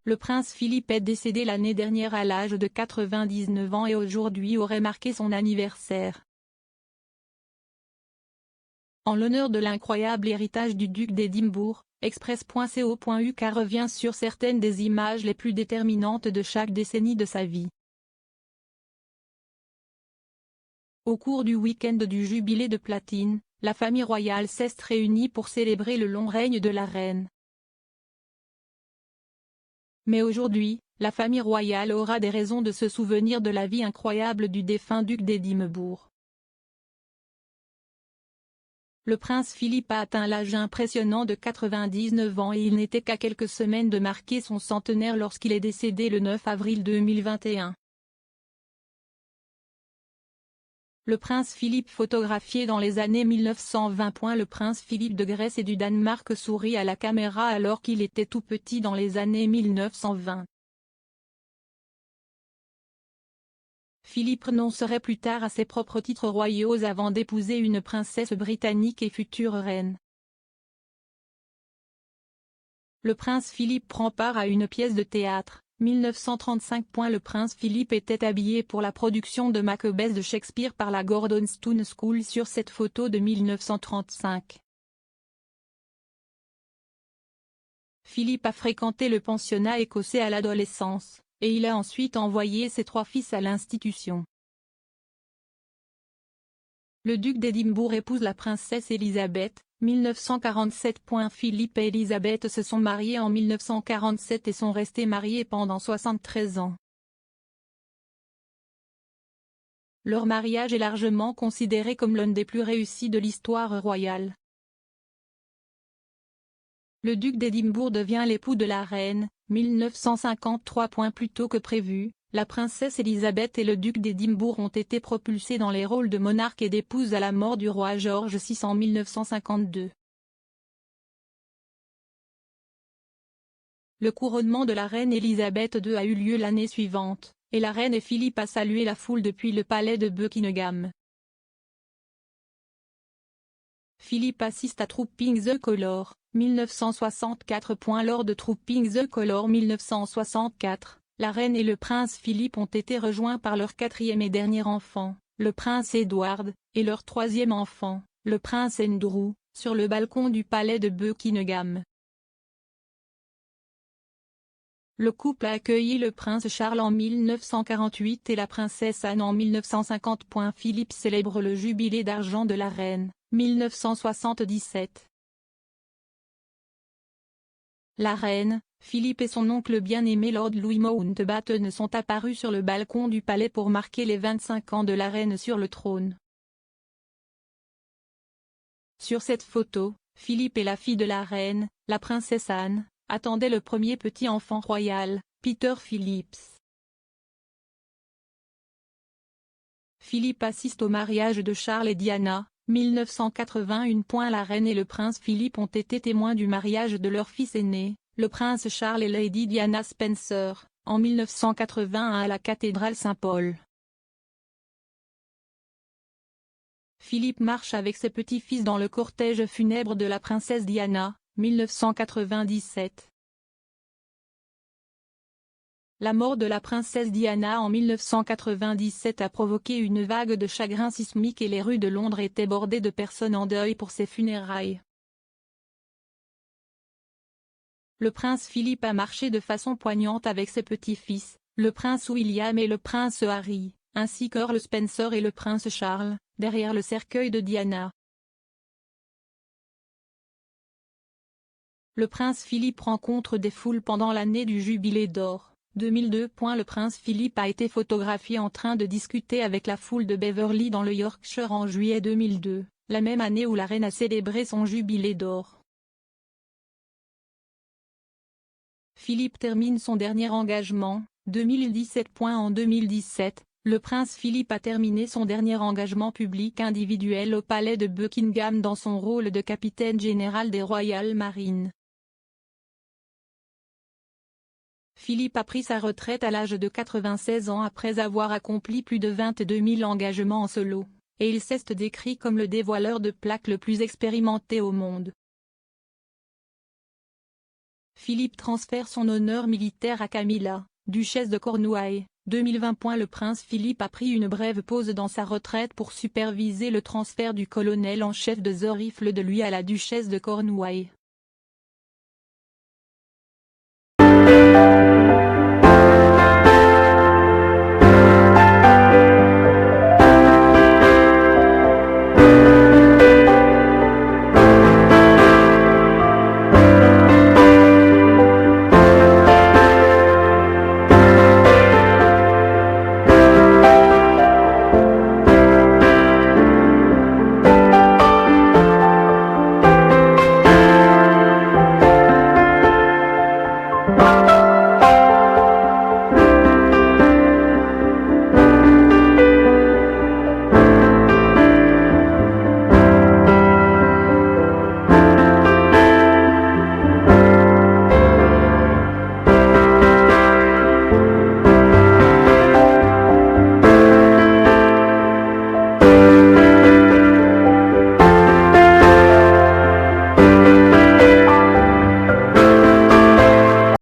Le prince Philippe est décédé l'année dernière à l'âge de 99 ans et aujourd'hui aurait marqué son anniversaire. En l'honneur de l'incroyable héritage du duc d'Édimbourg, Express.co.uk revient sur certaines des images les plus déterminantes de chaque décennie de sa vie. Au cours du week-end du jubilé de platine, la famille royale s'est réunie pour célébrer le long règne de la reine. Mais aujourd'hui, la famille royale aura des raisons de se souvenir de la vie incroyable du défunt duc d'Édimbourg. Le prince Philippe a atteint l'âge impressionnant de 99 ans et il n'était qu'à quelques semaines de marquer son centenaire lorsqu'il est décédé le 9 avril 2021. Le prince Philippe photographié dans les années 1920. Le prince Philippe de Grèce et du Danemark sourit à la caméra alors qu'il était tout petit dans les années 1920. Philippe renoncerait plus tard à ses propres titres royaux avant d'épouser une princesse britannique et future reine. Le prince Philippe prend part à une pièce de théâtre, 1935. Le prince Philippe était habillé pour la production de Macbeth de Shakespeare par la Gordonstoun School sur cette photo de 1935. Philippe a fréquenté le pensionnat écossais à l'adolescence, et il a ensuite envoyé ses 3 fils à l'institution. Le duc d'Édimbourg épouse la princesse Élisabeth, 1947. Philippe et Élisabeth se sont mariés en 1947 et sont restés mariés pendant 73 ans. Leur mariage est largement considéré comme l'un des plus réussis de l'histoire royale. Le duc d'Édimbourg devient l'époux de la reine, 1953. Plus tôt que prévu, la princesse Élisabeth et le duc d'Édimbourg ont été propulsés dans les rôles de monarque et d'épouse à la mort du roi George VI en 1952. Le couronnement de la reine Élisabeth II a eu lieu l'année suivante, et la reine et Philippe a salué la foule depuis le palais de Buckingham. Philippe assiste à Trooping the Colour, 1964. Lors de Trooping the Colour 1964, la reine et le prince Philippe ont été rejoints par leur 4e et dernier enfant, le prince Edward, et leur 3e enfant, le prince Andrew, sur le balcon du palais de Buckingham. Le couple a accueilli le prince Charles en 1948 et la princesse Anne en 1950. Philippe célèbre le jubilé d'argent de la reine, 1977. La reine, Philippe et son oncle bien-aimé Lord Louis Mountbatten sont apparus sur le balcon du palais pour marquer les 25 ans de la reine sur le trône. Sur cette photo, Philippe et la fille de la reine, la princesse Anne, attendaient le premier petit enfant royal, Peter Phillips. Philippe assiste au mariage de Charles et Diana, 1981. La reine et le prince Philippe ont été témoins du mariage de leur fils aîné, le prince Charles et Lady Diana Spencer, en 1981 à la cathédrale Saint-Paul. Philippe marche avec ses petits-fils dans le cortège funèbre de la princesse Diana, 1997. La mort de la princesse Diana en 1997 a provoqué une vague de chagrin sismique et les rues de Londres étaient bordées de personnes en deuil pour ses funérailles. Le prince Philippe a marché de façon poignante avec ses petits-fils, le prince William et le prince Harry, ainsi qu'Earl Spencer et le prince Charles, derrière le cercueil de Diana. Le prince Philippe rencontre des foules pendant l'année du Jubilé d'or, 2002. Le prince Philippe a été photographié en train de discuter avec la foule de Beverly dans le Yorkshire en juillet 2002, la même année où la reine a célébré son Jubilé d'or. Philippe termine son dernier engagement, 2017. En 2017, le prince Philippe a terminé son dernier engagement public individuel au palais de Buckingham dans son rôle de capitaine général des Royal Marines. Philippe a pris sa retraite à l'âge de 96 ans après avoir accompli plus de 22 000 engagements en solo, et il s'est décrit comme le dévoileur de plaques le plus expérimenté au monde. Philippe transfère son honneur militaire à Camilla, duchesse de Cornouailles. 2020. Le prince Philippe a pris une brève pause dans sa retraite pour superviser le transfert du colonel en chef de The Rifles de lui à la duchesse de Cornouailles.